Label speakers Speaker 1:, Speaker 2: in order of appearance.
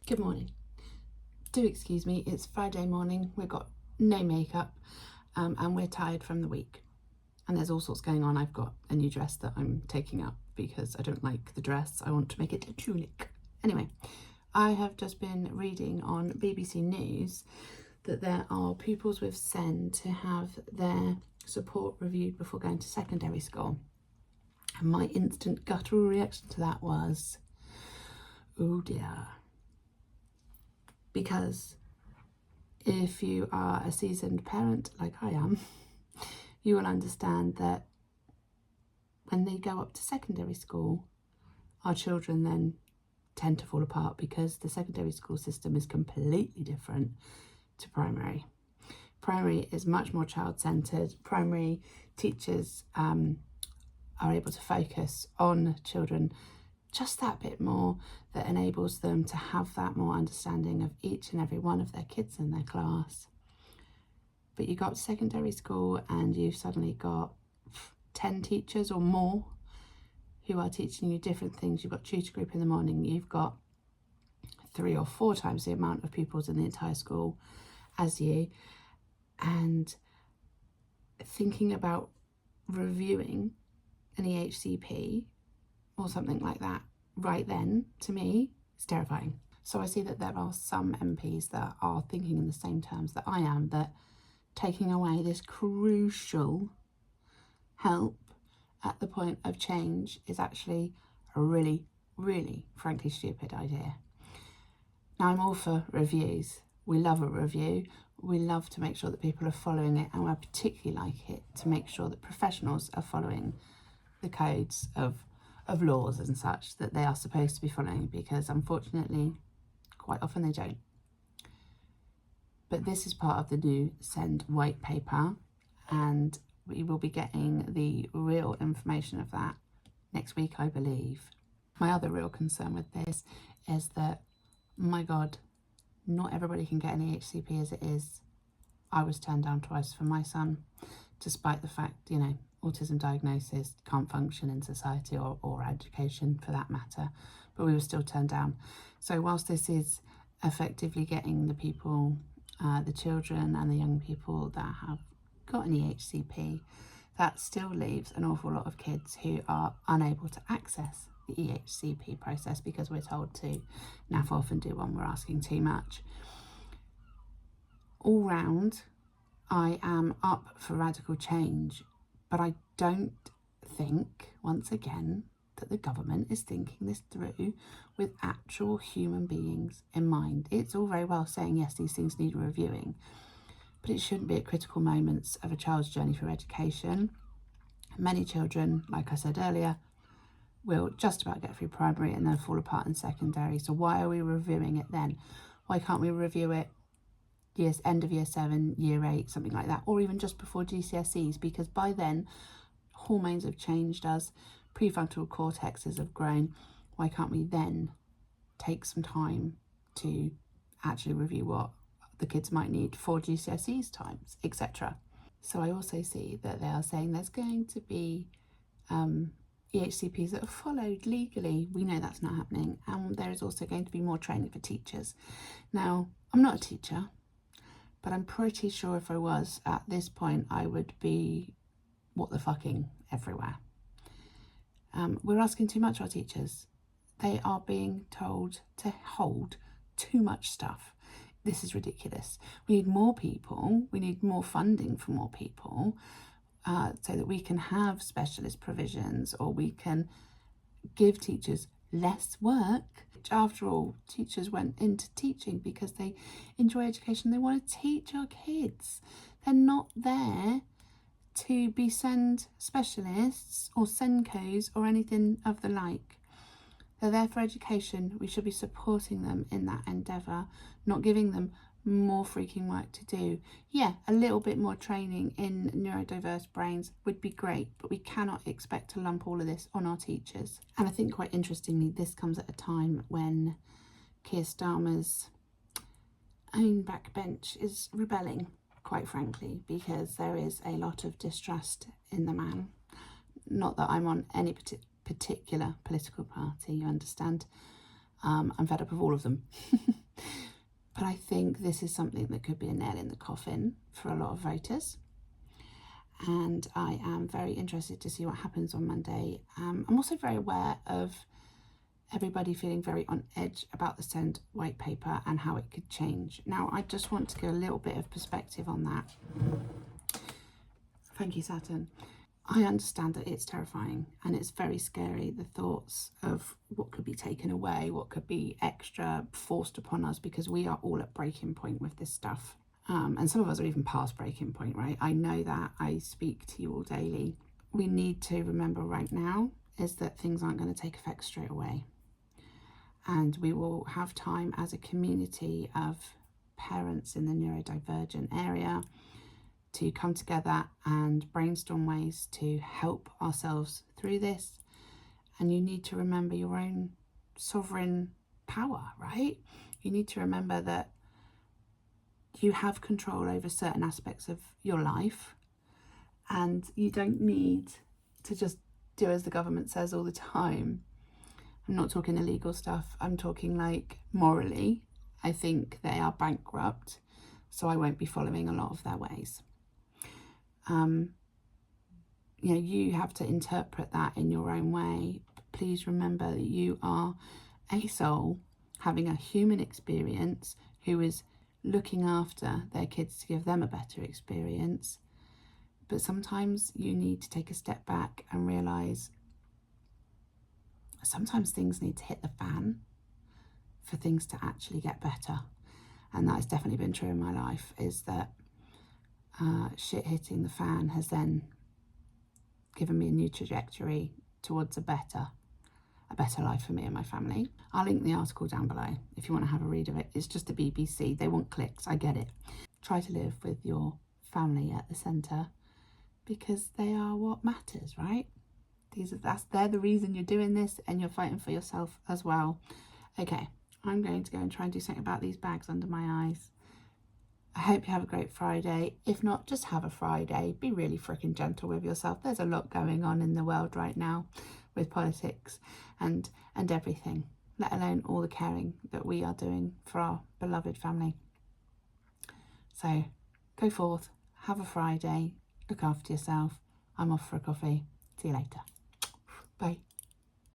Speaker 1: Good morning. Do excuse me, it's Friday morning, we've got no makeup and we're tired from the week. And there's all sorts going on. I've got a new dress that I'm taking up because I don't like the dress. I want to make it a tunic. Anyway, I have just been reading on BBC News that there are pupils with SEN to have their support reviewed before going to secondary school. And my instant guttural reaction to that was, oh dear. Because if you are a seasoned parent like I am, you will understand that when they go up to secondary school, our children then tend to fall apart because the secondary school system is completely different to primary. Primary is much more child-centred. Primary teachers are able to focus on children just that bit more, that enables them to have that more understanding of each and every one of their kids in their class. But you got to secondary school and you've suddenly got 10 teachers or more who are teaching you different things. You've got tutor group in the morning, you've got 3 or 4 times the amount of pupils in the entire school as you, and thinking about reviewing an EHCP or something like that right then, to me, is terrifying. So I see that there are some MPs that are thinking in the same terms that I am, that taking away this crucial help at the point of change is actually a really, really, frankly, stupid idea. Now, I'm all for reviews. We love a review. We love to make sure that people are following it, and I particularly like it to make sure that professionals are following the codes of laws and such that they are supposed to be following, because unfortunately quite often they don't. But this is part of the new SEND white paper, and we will be getting the real information of that next week, I believe. My other real concern with this is that, my God, not everybody can get an EHCP as it is. I was turned down twice for my son, despite the fact, you know, autism diagnosis, can't function in society or education for that matter, but we were still turned down. So whilst this is effectively getting the people, the children and the young people that have got an EHCP, that still leaves an awful lot of kids who are unable to access the EHCP process because we're told to naff off and do one, we're asking too much. All round, I am up for radical change, but I don't think, once again, that the government is thinking this through with actual human beings in mind. It's all very well saying, yes, these things need reviewing, but it shouldn't be at critical moments of a child's journey through education. Many children, like I said earlier, will just about get through primary and then fall apart in secondary. So why are we reviewing it then? Why can't we review it end of year 7, year 8, something like that, or even just before GCSEs, because by then hormones have changed us, prefrontal cortexes have grown. Why can't we then take some time to actually review what the kids might need for GCSEs times, etc. So I also see that they are saying there's going to be EHCPs that are followed legally. We know that's not happening, and there is also going to be more training for teachers. Now, I'm not a teacher, but I'm pretty sure if I was at this point, I would be what the fucking everywhere. We're asking too much of our teachers. They are being told to hold too much stuff. This is ridiculous. We need more people. We need more funding for more people so that we can have specialist provisions, or we can give teachers less work. After all, teachers went into teaching because they enjoy education. They want to teach our kids. They're not there to be SEND specialists or SENCOs or anything of the like. They're there for education. We should be supporting them in that endeavour, not giving them more freaking work to do. Yeah, a little bit more training in neurodiverse brains would be great, but we cannot expect to lump all of this on our teachers. And I think quite interestingly, this comes at a time when Keir Starmer's own backbench is rebelling, quite frankly, because there is a lot of distrust in the man. Not that I'm on any particular political party, you understand. I'm fed up of all of them. But I think this is something that could be a nail in the coffin for a lot of voters. And I am very interested to see what happens on Monday. I'm also very aware of everybody feeling very on edge about the SEND white paper and how it could change. Now, I just want to give a little bit of perspective on that. Thank you, Saturn. I understand that it's terrifying and it's very scary, the thoughts of what could be taken away, what could be extra forced upon us, because we are all at breaking point with this stuff. And some of us are even past breaking point, right? I know that. I speak to you all daily. We need to remember right now is that things aren't going to take effect straight away. And we will have time as a community of parents in the neurodivergent area to come together and brainstorm ways to help ourselves through this. And you need to remember your own sovereign power, right? You need to remember that you have control over certain aspects of your life, and you don't need to just do as the government says all the time. I'm not talking illegal stuff, I'm talking like morally. I think they are bankrupt, so I won't be following a lot of their ways. You know, you have to interpret that in your own way. Please remember that you are a soul having a human experience who is looking after their kids to give them a better experience. But sometimes you need to take a step back and realise sometimes things need to hit the fan for things to actually get better. And that has definitely been true in my life, is that shit hitting the fan has then given me a new trajectory towards a better life for me and my family. I'll link the article down below if you want to have a read of it. It's just the BBC. They want clicks. I get it. Try to live with your family at the centre, because they are what matters, right? They're the reason you're doing this, and you're fighting for yourself as well. Okay, I'm going to go and try and do something about these bags under my eyes. I hope you have a great Friday. If not, just have a Friday. Be really freaking gentle with yourself. There's a lot going on in the world right now with politics and everything, let alone all the caring that we are doing for our beloved family. So go forth, have a Friday, look after yourself. I'm off for a coffee. See you later. Bye.